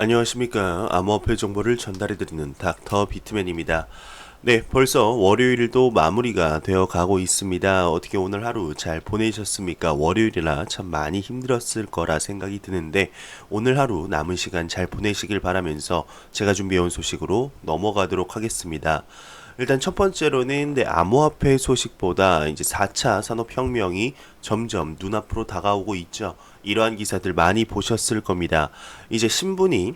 안녕하십니까. 암호화폐 정보를 전달해드리는 닥터 비트맨입니다. 네, 벌써 월요일도 마무리가 되어 가고 있습니다. 어떻게 오늘 하루 잘 보내셨습니까? 월요일이라 참 많이 힘들었을 거라 생각이 드는데 오늘 하루 남은 시간 잘 보내시길 바라면서 제가 준비해온 소식으로 넘어가도록 하겠습니다. 일단 첫 번째로는 암호화폐 소식보다 이제 4차 산업혁명이 점점 눈앞으로 다가오고 있죠. 이러한 기사들 많이 보셨을 겁니다. 이제 신분증이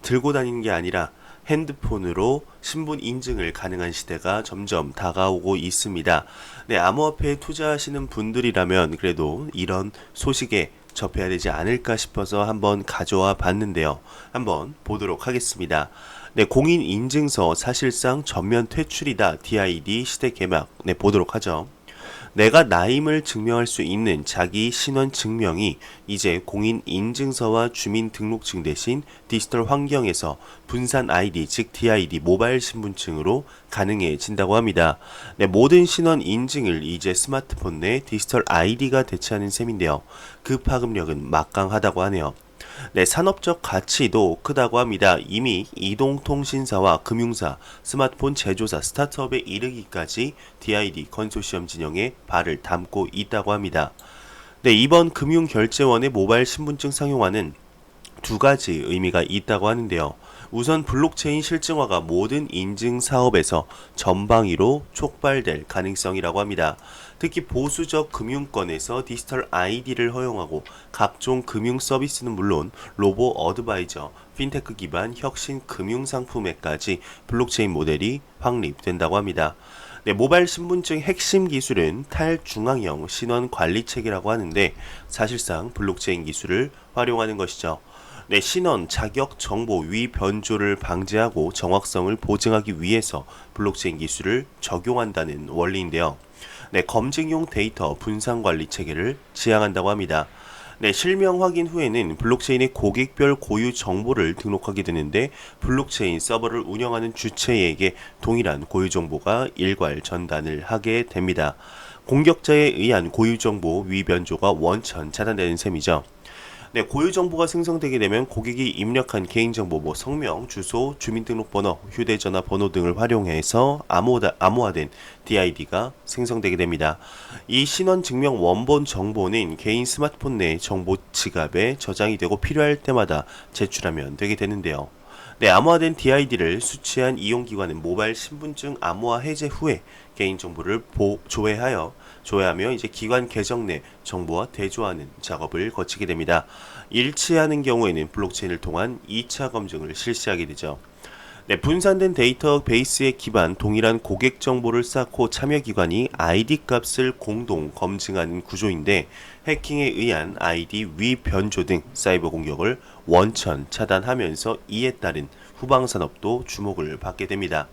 들고 다니는 게 아니라 핸드폰으로 신분 인증을 가능한 시대가 점점 다가오고 있습니다. 네, 암호화폐에 투자하시는 분들이라면 그래도 이런 소식에 접해야 되지 않을까 싶어서 한번 가져와 봤는데요. 한번 보도록 하겠습니다. 네, 공인 인증서 사실상 전면 퇴출이다. DID 시대 개막. 네, 보도록 하죠. 내가 나임을 증명할 수 있는 자기 신원 증명이 이제 공인 인증서와 주민등록증 대신 디지털 환경에서 분산 아이디 즉 DID 모바일 신분증으로 가능해진다고 합니다. 네, 모든 신원 인증을 이제 스마트폰 내 디지털 아이디가 대체하는 셈인데요. 그 파급력은 막강하다고 하네요. 네, 산업적 가치도 크다고 합니다. 이미 이동통신사와 금융사, 스마트폰 제조사, 스타트업에 이르기까지 DID 컨소시엄 진영에 발을 담고 있다고 합니다. 네, 이번 금융결제원의 모바일 신분증 상용화는 두 가지 의미가 있다고 하는데요. 우선 블록체인 실증화가 모든 인증 사업에서 전방위로 촉발될 가능성이라고 합니다. 특히 보수적 금융권에서 디지털 아이디를 허용하고 각종 금융 서비스는 물론 로보 어드바이저, 핀테크 기반 혁신 금융 상품에까지 블록체인 모델이 확립된다고 합니다. 네, 모바일 신분증 핵심 기술은 탈중앙형 신원 관리 체계라고 하는데 사실상 블록체인 기술을 활용하는 것이죠. 네, 신원, 자격, 정보, 위 변조를 방지하고 정확성을 보증하기 위해서 블록체인 기술을 적용한다는 원리인데요. 네, 검증용 데이터 분산 관리 체계를 지향한다고 합니다. 네, 실명 확인 후에는 블록체인의 고객별 고유 정보를 등록하게 되는데 블록체인 서버를 운영하는 주체에게 동일한 고유 정보가 일괄 전단을 하게 됩니다. 공격자에 의한 고유 정보 위변조가 원천 차단되는 셈이죠. 네, 고유 정보가 생성되게 되면 고객이 입력한 개인정보, 성명, 주소, 주민등록번호, 휴대전화 번호 등을 활용해서 암호화된 DID가 생성되게 됩니다. 이 신원 증명 원본 정보는 개인 스마트폰 내 정보 지갑에 저장이 되고 필요할 때마다 제출하면 되게 되는데요. 네, 암호화된 DID를 수취한 이용기관은 모바일 신분증 암호화 해제 후에 개인정보를 조회하며 이제 기관 계정 내 정보와 대조하는 작업을 거치게 됩니다. 일치하는 경우에는 블록체인을 통한 2차 검증을 실시하게 되죠. 네, 분산된 데이터베이스에 기반 동일한 고객 정보를 쌓고 참여기관이 ID 값을 공동 검증하는 구조인데 해킹에 의한 ID 위변조 등 사이버 공격을 원천 차단하면서 이에 따른 후방산업도 주목을 받게 됩니다.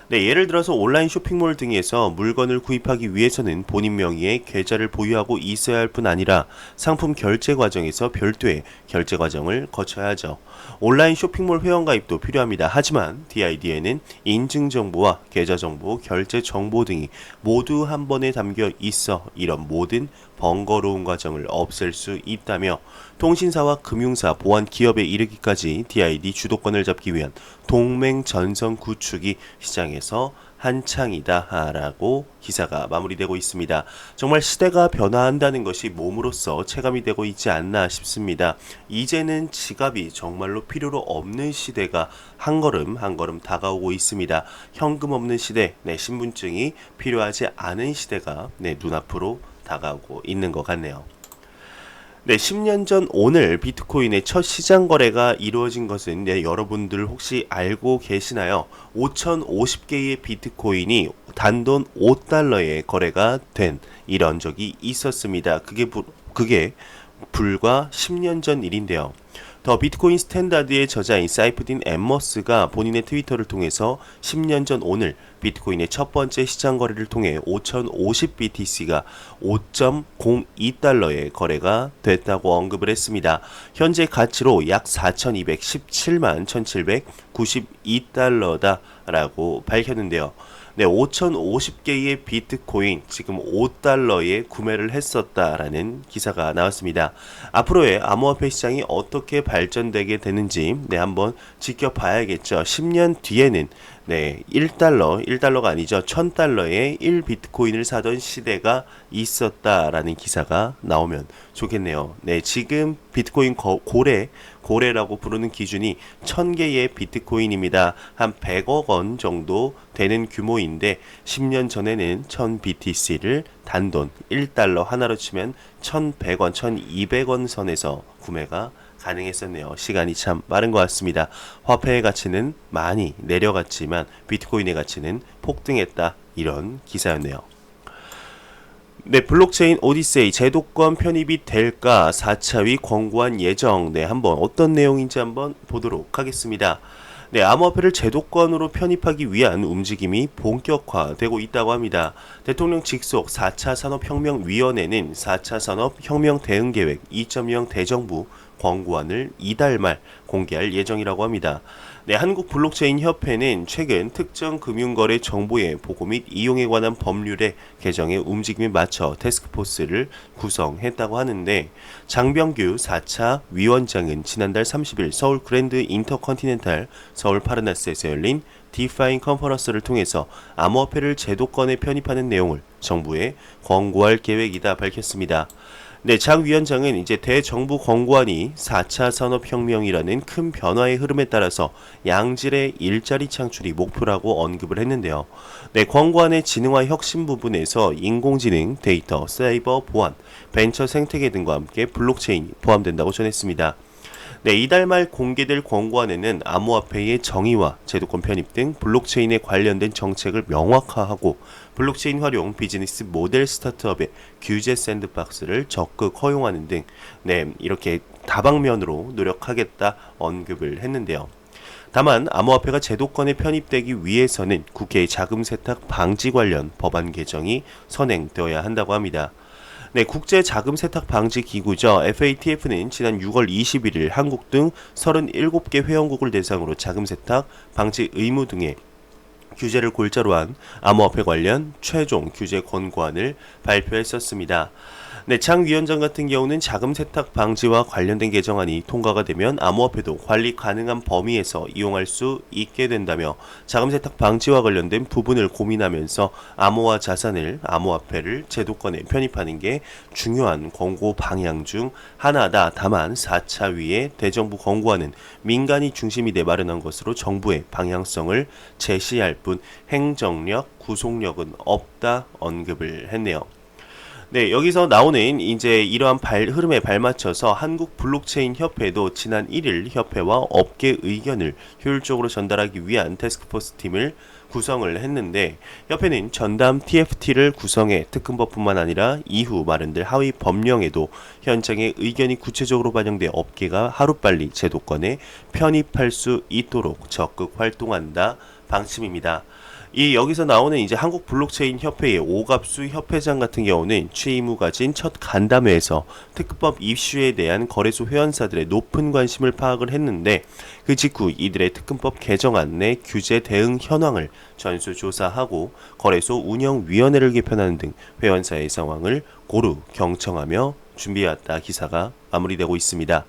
네, 예를 들어서 온라인 쇼핑몰 등에서 물건을 구입하기 위해서는 본인 명의의 계좌를 보유하고 있어야 할 뿐 아니라 상품 결제 과정에서 별도의 결제 과정을 거쳐야 하죠. 온라인 쇼핑몰 회원가입도 필요합니다. 하지만 DID에는 인증 정보와 계좌 정보, 결제 정보 등이 모두 한 번에 담겨 있어 이런 모든 번거로운 과정을 없앨 수 있다며 통신사와 금융사, 보안 기업에 이르기까지 DID 주도권을 잡기 위한 동맹 전선 구축이 시장에서 한창이다 라고 기사가 마무리되고 있습니다. 정말 시대가 변화한다는 것이 몸으로써 체감이 되고 있지 않나 싶습니다. 이제는 지갑이 정말로 필요로 없는 시대가 한 걸음 한 걸음 다가오고 있습니다. 현금 없는 시대, 신분증이 필요하지 않은 시대가 눈앞으로 다가오고 있는 것 같네요. 네, 10년 전 오늘 비트코인의 첫 시장 거래가 이루어진 것은 여러분들 혹시 알고 계시나요? 5,050개의 비트코인이 단돈 5달러에 거래가 된 이런 적이 있었습니다. 그게 불과 10년 전 일인데요. 더 비트코인 스탠다드의 저자인 사이프딘 엠머스가 본인의 트위터를 통해서 10년 전 오늘 비트코인의 첫 번째 시장 거래를 통해 5050BTC가 5.02달러에 거래가 됐다고 언급을 했습니다. 현재 가치로 약 4,217만 1,792달러다라고 밝혔는데요. 네, 5,050개의 비트코인 지금 5달러에 구매를 했었다라는 기사가 나왔습니다. 앞으로의 암호화폐 시장이 어떻게 발전되게 되는지 한번 지켜봐야겠죠. 10년 뒤에는 1달러가 아니죠. 1000달러에 1비트코인을 사던 시대가 있었다라는 기사가 나오면 좋겠네요. 네, 지금 비트코인 고래라고 부르는 기준이 1000개의 비트코인입니다. 한 100억 원 정도 되는 규모인데 10년 전에는 1000BTC를 단돈 1달러 하나로 치면 1100원, 1200원 선에서 구매가 가능했었네요. 시간이 참 빠른 것 같습니다. 화폐의 가치는 많이 내려갔지만 비트코인의 가치는 폭등했다. 이런 기사였네요. 네, 블록체인 오디세이 제도권 편입이 될까 4차위 권고안 예정. 한번 어떤 내용인지 한번 보도록 하겠습니다. 네, 암호화폐를 제도권으로 편입하기 위한 움직임이 본격화되고 있다고 합니다. 대통령 직속 4차 산업혁명위원회는 4차 산업혁명 대응계획 2.0 대정부 권고안을 이달 말 공개할 예정이라고 합니다. 네, 한국블록체인협회는 최근 특정 금융거래 정보의 보고 및 이용에 관한 법률의 개정에 움직임에 맞춰 태스크포스를 구성했다고 하는데 장병규 4차 위원장은 지난달 30일 서울 그랜드 인터컨티넨탈 서울 파르나스에서 열린 디파인 컨퍼런스를 통해서 암호화폐를 제도권에 편입하는 내용을 정부에 권고할 계획이다 밝혔습니다. 네, 장 위원장은 이제 대정부 권고안이 4차 산업혁명이라는 큰 변화의 흐름에 따라서 양질의 일자리 창출이 목표라고 언급을 했는데요. 네, 권고안의 지능화 혁신 부분에서 인공지능, 데이터, 사이버 보안, 벤처 생태계 등과 함께 블록체인이 포함된다고 전했습니다. 네, 이달 말 공개될 권고안에는 암호화폐의 정의와 제도권 편입 등 블록체인에 관련된 정책을 명확화하고 블록체인 활용 비즈니스 모델 스타트업의 규제 샌드박스를 적극 허용하는 등 이렇게 다방면으로 노력하겠다 언급을 했는데요. 다만 암호화폐가 제도권에 편입되기 위해서는 국회의 자금 세탁 방지 관련 법안 개정이 선행되어야 한다고 합니다. 네, 국제 자금 세탁 방지 기구죠. FATF는 지난 6월 21일 한국 등 37개 회원국을 대상으로 자금 세탁 방지 의무 등의 규제를 골자로 한 암호화폐 관련 최종 규제 권고안을 발표했었습니다. 네, 장 위원장 같은 경우는 자금 세탁 방지와 관련된 개정안이 통과가 되면 암호화폐도 관리 가능한 범위에서 이용할 수 있게 된다며 자금 세탁 방지와 관련된 부분을 고민하면서 암호화 자산을 암호화폐를 제도권에 편입하는 게 중요한 권고 방향 중 하나다. 다만 4차 위의 대정부 권고안은 민간이 중심이 돼 마련한 것으로 정부의 방향성을 제시할 뿐 행정력, 구속력은 없다 언급을 했네요. 네, 여기서 나오는 이제 이러한 흐름에 발맞춰서 한국 블록체인 협회도 지난 1일 협회와 업계 의견을 효율적으로 전달하기 위한 태스크포스 팀을 구성을 했는데 협회는 전담 TFT를 구성해 특근법뿐만 아니라 이후 마련될 하위 법령에도 현장의 의견이 구체적으로 반영돼 업계가 하루빨리 제도권에 편입할 수 있도록 적극 활동한다 방침입니다. 여기서 나오는 이제 한국 블록체인 협회의 오갑수 협회장 같은 경우는 취임 후 가진 첫 간담회에서 특급 이슈에 대한 거래소 회원사들의 높은 관심을 파악을 했는데 그 직후 이들의 특근법 개정안 내 규제 대응 현황을 전수조사하고 거래소 운영위원회를 개편하는 등 회원사의 상황을 고루 경청하며 준비해왔다 기사가 마무리되고 있습니다.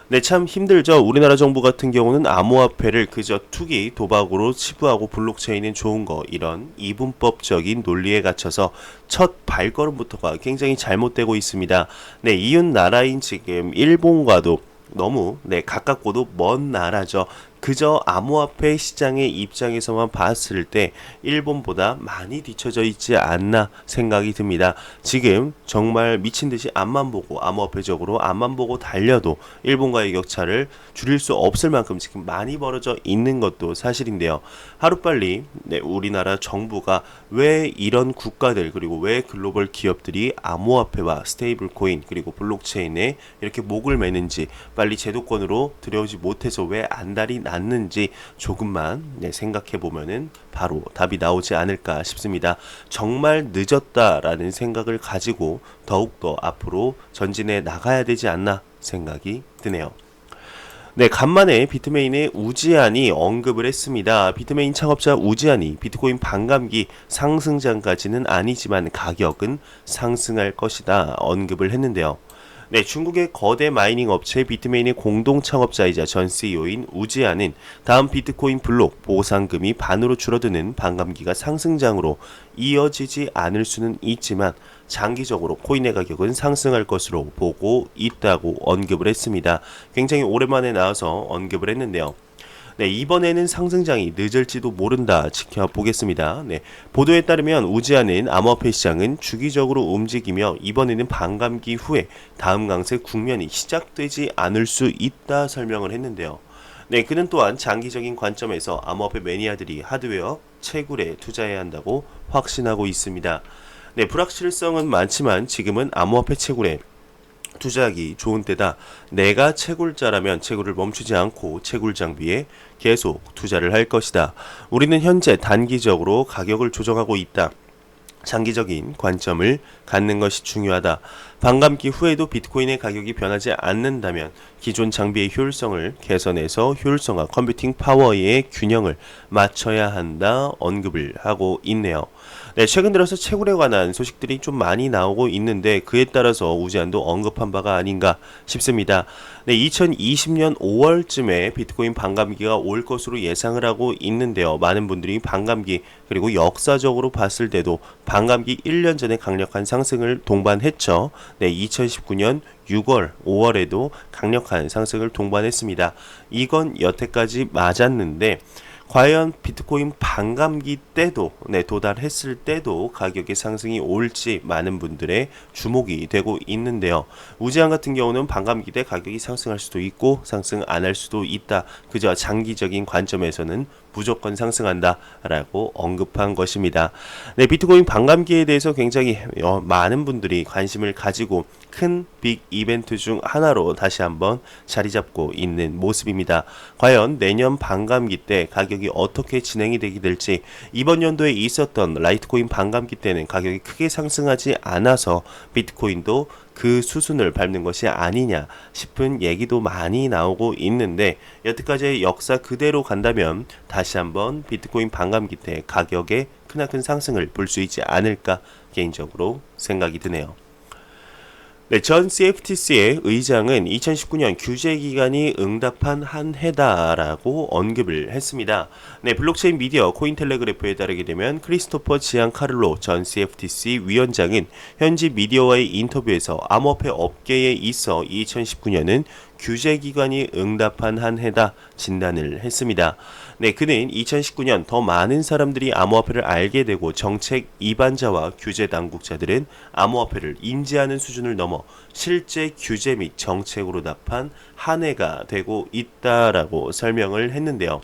네, 참 힘들죠. 우리나라 정부 같은 경우는 암호화폐를 그저 투기, 도박으로 치부하고 블록체인은 좋은 거 이런 이분법적인 논리에 갇혀서 첫 발걸음부터가 굉장히 잘못되고 있습니다. 네, 이웃 나라인 지금 일본과도 너무 가깝고도 먼 나라죠. 그저 암호화폐 시장의 입장에서만 봤을 때 일본보다 많이 뒤처져 있지 않나 생각이 듭니다. 지금 정말 미친듯이 앞만 보고 암호화폐적으로 앞만 보고 달려도 일본과의 격차를 줄일 수 없을 만큼 지금 많이 벌어져 있는 것도 사실인데요. 하루빨리 우리나라 정부가 왜 이런 국가들 그리고 왜 글로벌 기업들이 암호화폐와 스테이블 코인 그리고 블록체인에 이렇게 목을 매는지 빨리 제도권으로 들여오지 못해서 왜 안달이 났는지 조금만 생각해 보면은 바로 답이 나오지 않을까 싶습니다. 정말 늦었다라는 생각을 가지고 더욱더 앞으로 전진해 나가야 되지 않나 생각이 드네요. 네, 간만에 비트메인의 우지안이 언급을 했습니다. 비트메인 창업자 우지안이 비트코인 반감기 상승장까지는 아니지만 가격은 상승할 것이다 언급을 했는데요. 네, 중국의 거대 마이닝 업체 비트메인의 공동 창업자이자 전 CEO인 우지안은 다음 비트코인 블록 보상금이 반으로 줄어드는 반감기가 상승장으로 이어지지 않을 수는 있지만 장기적으로 코인의 가격은 상승할 것으로 보고 있다고 언급을 했습니다. 굉장히 오랜만에 나와서 언급을 했는데요. 네, 이번에는 상승장이 늦을지도 모른다 지켜보겠습니다. 네, 보도에 따르면 우지안은 암호화폐 시장은 주기적으로 움직이며 이번에는 반감기 후에 다음 강세 국면이 시작되지 않을 수 있다 설명을 했는데요. 네, 그는 또한 장기적인 관점에서 암호화폐 매니아들이 하드웨어 채굴에 투자해야 한다고 확신하고 있습니다. 네, 불확실성은 많지만 지금은 암호화폐 채굴에 투자하기 좋은 때다. 내가 채굴자라면 채굴을 멈추지 않고 채굴 장비에 계속 투자를 할 것이다. 우리는 현재 단기적으로 가격을 조정하고 있다. 장기적인 관점을 갖는 것이 중요하다. 반감기 후에도 비트코인의 가격이 변하지 않는다면 기존 장비의 효율성을 개선해서 효율성과 컴퓨팅 파워의 균형을 맞춰야 한다 언급을 하고 있네요. 네, 최근 들어서 채굴에 관한 소식들이 좀 많이 나오고 있는데 그에 따라서 우지안도 언급한 바가 아닌가 싶습니다. 네, 2020년 5월쯤에 비트코인 반감기가 올 것으로 예상을 하고 있는데요. 많은 분들이 반감기 그리고 역사적으로 봤을 때도 반감기 1년 전에 강력한 상승을 동반했죠. 네, 2019년 6월, 5월에도 강력한 상승을 동반했습니다. 이건 여태까지 맞았는데 과연 비트코인 반감기 때도 도달했을 때도 가격의 상승이 올지 많은 분들의 주목이 되고 있는데요. 우지안 같은 경우는 반감기 때 가격이 상승할 수도 있고 상승 안 할 수도 있다. 그저 장기적인 관점에서는 무조건 상승한다 라고 언급한 것입니다. 네, 비트코인 반감기에 대해서 굉장히 많은 분들이 관심을 가지고 큰 빅 이벤트 중 하나로 다시 한번 자리 잡고 있는 모습입니다. 과연 내년 반감기 때 가격이 어떻게 진행이 되게 될지, 이번 연도에 있었던 라이트코인 반감기 때는 가격이 크게 상승하지 않아서 비트코인도 그 수순을 밟는 것이 아니냐 싶은 얘기도 많이 나오고 있는데, 여태까지의 역사 그대로 간다면 다시 한번 비트코인 반감기 때 가격의 크나큰 상승을 볼 수 있지 않을까 개인적으로 생각이 드네요. 네, 전 CFTC의 의장은 2019년 규제 기간이 응답한 한 해다라고 언급을 했습니다. 네, 블록체인 미디어 코인텔레그래프에 따르게 되면 크리스토퍼 지안카를로 전 CFTC 위원장은 현지 미디어와의 인터뷰에서 암호화폐 업계에 있어 2019년은 규제 기간이 응답한 한 해다 진단을 했습니다. 네, 그는 2019년 더 많은 사람들이 암호화폐를 알게 되고 정책 이반자와 규제 당국자들은 암호화폐를 인지하는 수준을 넘어 실제 규제 및 정책으로 답한 한 해가 되고 있다라고 설명을 했는데요.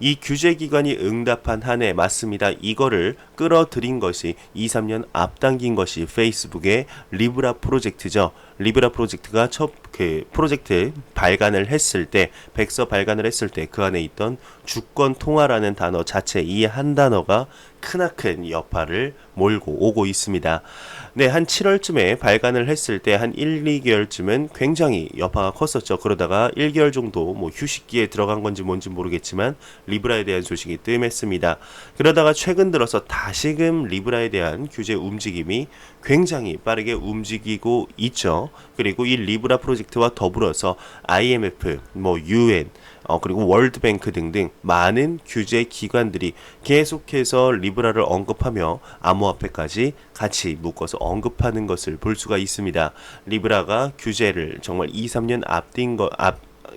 이 규제 기관이 응답한 한 해 맞습니다. 이거를 끌어들인 것이 2-3년 앞당긴 것이 페이스북의 리브라 프로젝트죠. 리브라 프로젝트가 첫 프로젝트 발간을 했을 때, 백서 발간을 했을 때 그 안에 있던 주권 통화라는 단어 자체, 이 한 단어가 크나큰 여파를 몰고 오고 있습니다. 네, 한 7월쯤에 발간을 했을 때 한 1-2개월쯤은 굉장히 여파가 컸었죠. 그러다가 1개월 정도 휴식기에 들어간 건지 뭔지 모르겠지만 리브라에 대한 소식이 뜸했습니다. 그러다가 최근 들어서 다시금 리브라에 대한 규제 움직임이 굉장히 빠르게 움직이고 있죠. 그리고 이 리브라 프로젝트와 더불어서 IMF, UN, 그리고 월드뱅크 등등 많은 규제 기관들이 계속해서 리브라를 언급하며 암호화폐까지 같이 묶어서 언급하는 것을 볼 수가 있습니다. 리브라가 규제를 정말 2-3년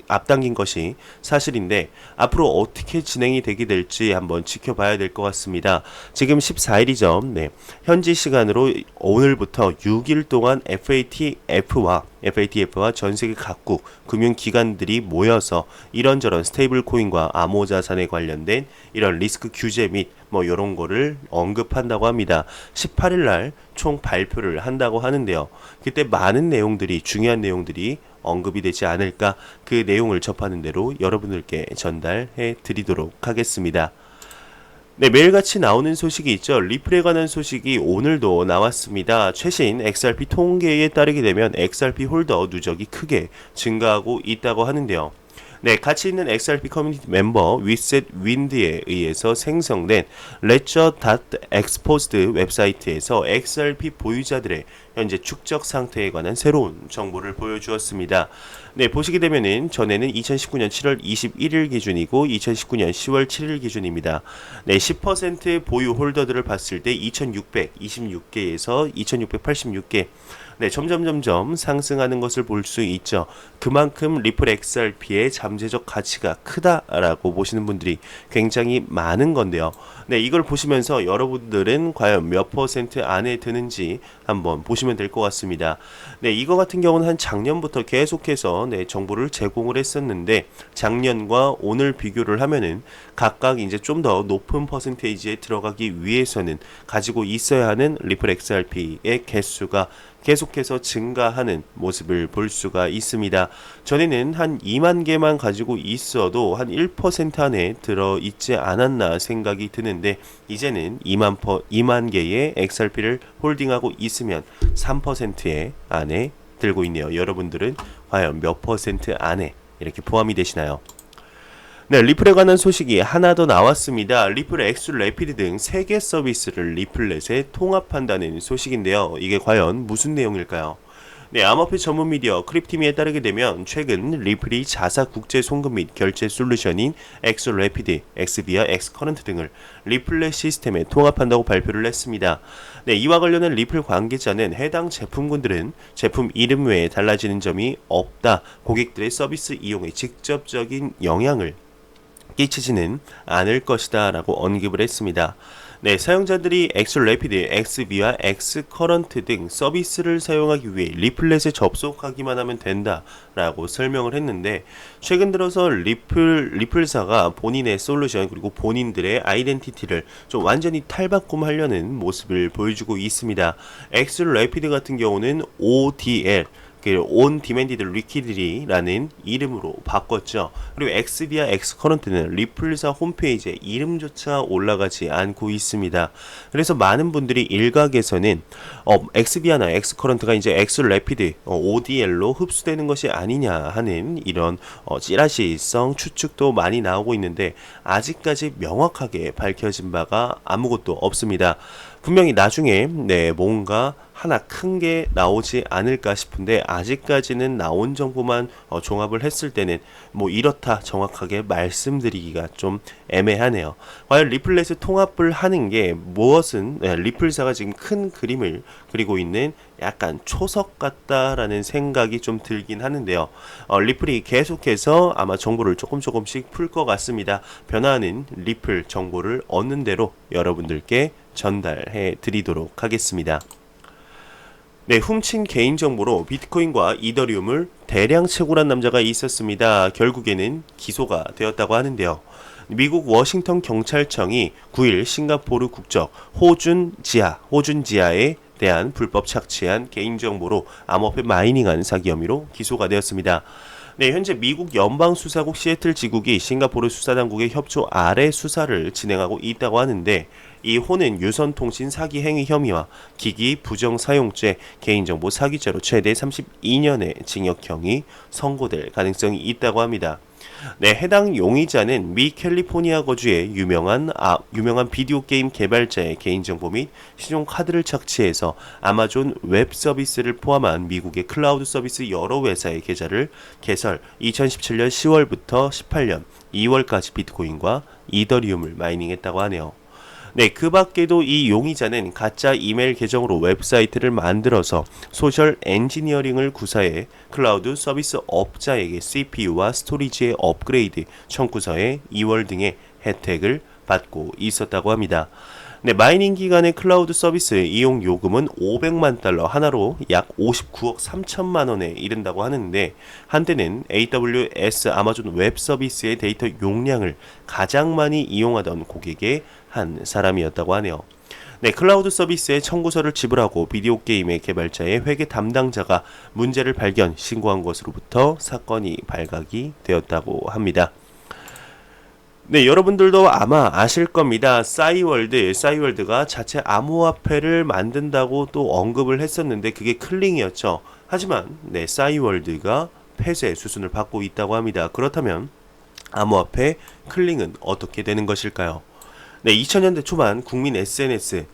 앞당긴 것이 사실인데 앞으로 어떻게 진행이 되게 될지 한번 지켜봐야 될 것 같습니다. 지금 14일이죠. 네, 현지 시간으로 오늘부터 6일 동안 FATF와 전 세계 각국 금융기관들이 모여서 이런저런 스테이블 코인과 암호자산에 관련된 이런 리스크 규제 및 이런 거를 언급한다고 합니다. 18일 날 총 발표를 한다고 하는데요. 그때 많은 내용들이, 중요한 내용들이 언급이 되지 않을까, 그 내용을 접하는 대로 여러분들께 전달해 드리도록 하겠습니다. 네, 매일같이 나오는 소식이 있죠. 리플에 관한 소식이 오늘도 나왔습니다. 최신 XRP 통계에 따르게 되면 XRP 홀더 누적이 크게 증가하고 있다고 하는데요. 네, 같이 있는 XRP 커뮤니티 멤버 위셋 윈드에 의해서 생성된 ledger.exposed 웹사이트에서 XRP 보유자들의 현재 축적 상태에 관한 새로운 정보를 보여주었습니다. 네, 보시게 되면은 전에는 2019년 7월 21일 기준이고 2019년 10월 7일 기준입니다. 네, 10% 보유 홀더들을 봤을 때 2626개에서 2686개. 네, 점점 상승하는 것을 볼 수 있죠. 그만큼 리플 XRP의 잠재적 가치가 크다라고 보시는 분들이 굉장히 많은 건데요. 네, 이걸 보시면서 여러분들은 과연 몇 퍼센트 안에 드는지 한번 보시면 될 것 같습니다. 네, 이거 같은 경우는 한 작년부터 계속해서 정보를 제공을 했었는데 작년과 오늘 비교를 하면은 각각 이제 좀 더 높은 퍼센테이지에 들어가기 위해서는 가지고 있어야 하는 리플 XRP의 개수가 계속해서 증가하는 모습을 볼 수가 있습니다. 전에는 한 2만 개만 가지고 있어도 한 1% 안에 들어있지 않았나 생각이 드는데 이제는 2만 개의 XRP를 홀딩하고 있으면 3%의 안에 들고 있네요. 여러분들은 과연 몇 퍼센트 안에 이렇게 포함이 되시나요? 네, 리플에 관한 소식이 하나 더 나왔습니다. 리플 엑스 래피드 등 3개 서비스를 리플넷에 통합한다는 소식인데요. 이게 과연 무슨 내용일까요? 네, 암호화폐 전문 미디어 크립티미에 따르게 되면 최근 리플이 자사 국제 송금 및 결제 솔루션인 엑스 래피드, 엑스비아, 엑스커런트 등을 리플렛 시스템에 통합한다고 발표를 했습니다. 네, 이와 관련한 리플 관계자는 해당 제품군들은 제품 이름 외에 달라지는 점이 없다. 고객들의 서비스 이용에 직접적인 영향을 끼치지는 않을 것이다 라고 언급을 했습니다. 네, 사용자들이 엑스래피드, 엑스비와 엑스커런트 등 서비스를 사용하기 위해 리플렛에 접속하기만 하면 된다 라고 설명을 했는데 최근 들어서 리플사가 본인의 솔루션 그리고 본인들의 아이덴티티를 좀 완전히 탈바꿈하려는 모습을 보여주고 있습니다. 엑스래피드 같은 경우는 ODL On Demanded Liquidly라는 이름으로 바꿨죠. 그리고 엑스비아 엑스커런트는 리플사 홈페이지에 이름조차 올라가지 않고 있습니다. 그래서 많은 분들이 일각에서는 엑스비아나 엑스커런트가 이제 엑스래피드 ODL로 흡수되는 것이 아니냐 하는 이런 찌라시성 추측도 많이 나오고 있는데 아직까지 명확하게 밝혀진 바가 아무것도 없습니다. 분명히 나중에 뭔가 하나 큰 게 나오지 않을까 싶은데 아직까지는 나온 정보만 종합을 했을 때는 뭐 이렇다 정확하게 말씀드리기가 좀 애매하네요. 과연 리플렛을 통합을 하는 게 무엇은 리플사가 지금 큰 그림을 그리고 있는 약간 초석 같다라는 생각이 좀 들긴 하는데요. 리플이 계속해서 아마 정보를 조금씩 풀 것 같습니다. 변화하는 리플 정보를 얻는 대로 여러분들께 전달해 드리도록 하겠습니다. 네, 훔친 개인정보로 비트코인과 이더리움을 대량 채굴한 남자가 있었습니다. 결국에는 기소가 되었다고 하는데요. 미국 워싱턴 경찰청이 9일 싱가포르 국적 호준지아에 대한 불법 착취한 개인정보로 암호화폐 마이닝한 사기 혐의로 기소가 되었습니다. 네, 현재 미국 연방수사국 시애틀 지국이 싱가포르 수사당국의 협조 아래 수사를 진행하고 있다고 하는데 이 호는 유선통신 사기 행위 혐의와 기기 부정사용죄, 개인정보 사기죄로 최대 32년의 징역형이 선고될 가능성이 있다고 합니다. 네, 해당 용의자는 미 캘리포니아 거주의 유명한 비디오 게임 개발자의 개인정보 및 신용카드를 착취해서 아마존 웹 서비스를 포함한 미국의 클라우드 서비스 여러 회사의 계좌를 개설 2017년 10월부터 18년 2월까지 비트코인과 이더리움을 마이닝했다고 하네요. 네, 그 밖에도 이 용의자는 가짜 이메일 계정으로 웹사이트를 만들어서 소셜 엔지니어링을 구사해 클라우드 서비스 업자에게 CPU와 스토리지의 업그레이드, 청구서의 2월 등의 혜택을 받고 있었다고 합니다. 네, 마이닝 기간의 클라우드 서비스 이용 요금은 500만 달러 하나로 약 59억 3천만 원에 이른다고 하는데 한때는 AWS 아마존 웹 서비스의 데이터 용량을 가장 많이 이용하던 고객의 한 사람이었다고 하네요. 네, 클라우드 서비스에 청구서를 지불하고 비디오 게임의 개발자의 회계 담당자가 문제를 발견, 신고한 것으로부터 사건이 발각이 되었다고 합니다. 네, 여러분들도 아마 아실 겁니다. 싸이월드가 자체 암호화폐를 만든다고 또 언급을 했었는데 그게 클링이었죠. 하지만 싸이월드가 폐쇄 수순을 밟고 있다고 합니다. 그렇다면 암호화폐 클링은 어떻게 되는 것일까요? 네, 2000년대 초반 국민 SNS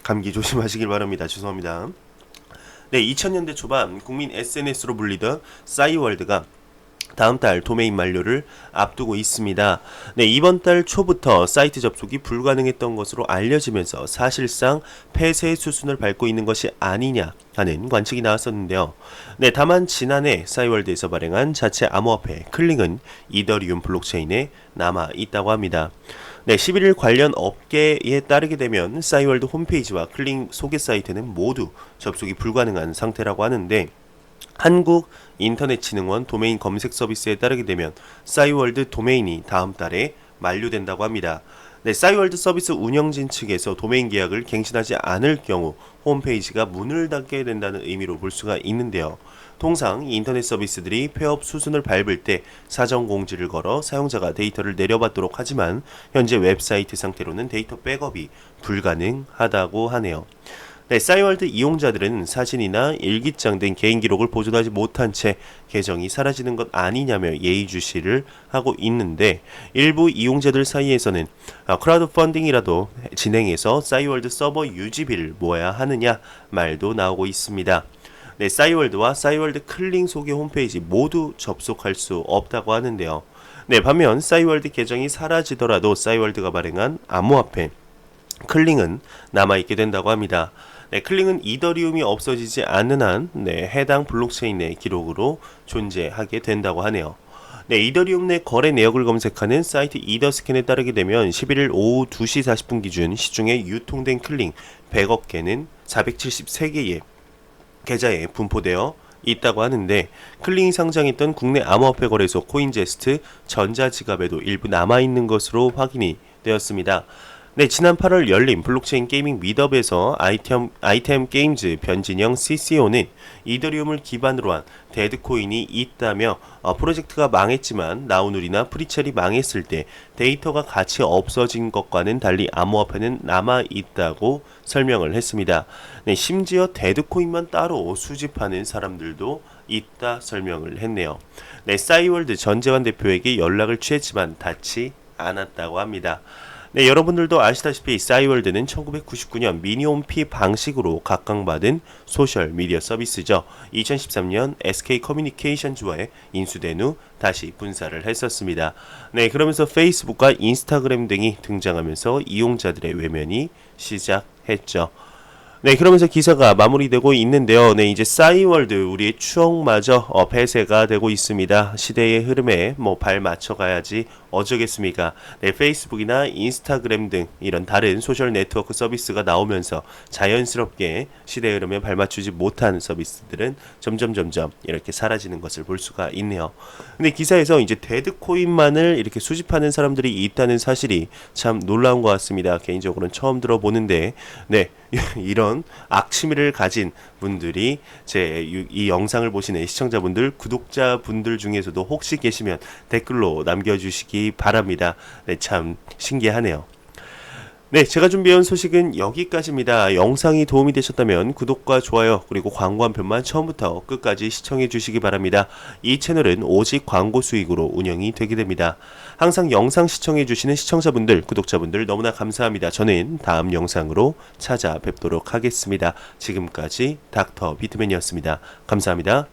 감기 조심하시길 바랍니다. 죄송합니다. 네, 2000년대 초반 국민 SNS로 불리던 싸이월드가 다음 달 도메인 만료를 앞두고 있습니다. 네, 이번 달 초부터 사이트 접속이 불가능했던 것으로 알려지면서 사실상 폐쇄 수순을 밟고 있는 것이 아니냐 하는 관측이 나왔었는데요. 네, 다만 지난해 싸이월드에서 발행한 자체 암호화폐 클링은 이더리움 블록체인에 남아 있다고 합니다. 네, 11일 관련 업계에 따르게 되면 싸이월드 홈페이지와 클링 소개 사이트는 모두 접속이 불가능한 상태라고 하는데, 한국인터넷진흥원 도메인 검색 서비스에 따르게 되면 싸이월드 도메인이 다음 달에 만료된다고 합니다. 네, 싸이월드 서비스 운영진 측에서 도메인 계약을 갱신하지 않을 경우 홈페이지가 문을 닫게 된다는 의미로 볼 수가 있는데요. 통상 인터넷 서비스들이 폐업 수순을 밟을 때 사전 공지를 걸어 사용자가 데이터를 내려받도록 하지만 현재 웹사이트 상태로는 데이터 백업이 불가능하다고 하네요. 네, 싸이월드 이용자들은 사진이나 일기장 등 개인 기록을 보존하지 못한 채 계정이 사라지는 것 아니냐며 예의주시를 하고 있는데, 일부 이용자들 사이에서는 크라우드 펀딩이라도 진행해서 싸이월드 서버 유지비를 모아야 하느냐 말도 나오고 있습니다. 네, 싸이월드와 싸이월드 클링 소개 홈페이지 모두 접속할 수 없다고 하는데요. 네, 반면 싸이월드 계정이 사라지더라도 싸이월드가 발행한 암호화폐 클링은 남아있게 된다고 합니다. 네, 클링은 이더리움이 없어지지 않는 한 해당 블록체인의 기록으로 존재하게 된다고 하네요. 네, 이더리움 내 거래 내역을 검색하는 사이트 이더스캔에 따르게 되면 11일 오후 2시 40분 기준 시중에 유통된 클링 100억 개는 473개의 계좌에 분포되어 있다고 하는데, 클링이 상장했던 국내 암호화폐 거래소 코인제스트 전자지갑에도 일부 남아있는 것으로 확인이 되었습니다. 네, 지난 8월 열린 블록체인 게이밍 미드업에서 아이템 게임즈 변진영 CCO는 이더리움을 기반으로 한 데드코인이 있다며 프로젝트가 망했지만 나우누리나 프리첼이 망했을 때 데이터가 같이 없어진 것과는 달리 암호화폐는 남아있다고 설명을 했습니다. 네, 심지어 데드코인만 따로 수집하는 사람들도 있다 설명을 했네요. 네, 싸이월드 전재환 대표에게 연락을 취했지만 닿지 않았다고 합니다. 네, 여러분들도 아시다시피 싸이월드는 1999년 미니홈피 방식으로 각광받은 소셜미디어 서비스죠. 2013년 SK 커뮤니케이션즈와의 인수된 후 다시 분사를 했었습니다. 네, 그러면서 페이스북과 인스타그램 등이 등장하면서 이용자들의 외면이 시작했죠. 네, 그러면서 기사가 마무리되고 있는데요. 네, 이제 싸이월드 우리의 추억마저 폐쇄가 되고 있습니다. 시대의 흐름에 발 맞춰가야지 어쩌겠습니까? 네, 페이스북이나 인스타그램 등 이런 다른 소셜 네트워크 서비스가 나오면서 자연스럽게 시대의 흐름에 발맞추지 못한 서비스들은 점점 이렇게 사라지는 것을 볼 수가 있네요. 근데 기사에서 이제 데드코인만을 이렇게 수집하는 사람들이 있다는 사실이 참 놀라운 것 같습니다. 개인적으로는 처음 들어보는데, 네, 이런 악취미를 가진 분들이 이 영상을 보시는 시청자분들, 구독자분들 중에서도 혹시 계시면 댓글로 남겨주시기 바랍니다. 네, 참 신기하네요. 네, 제가 준비해온 소식은 여기까지입니다. 영상이 도움이 되셨다면 구독과 좋아요 그리고 광고 한 편만 처음부터 끝까지 시청해 주시기 바랍니다. 이 채널은 오직 광고 수익으로 운영이 되게 됩니다. 항상 영상 시청해 주시는 시청자분들, 구독자분들 너무나 감사합니다. 저는 다음 영상으로 찾아뵙도록 하겠습니다. 지금까지 닥터 비트맨이었습니다. 감사합니다.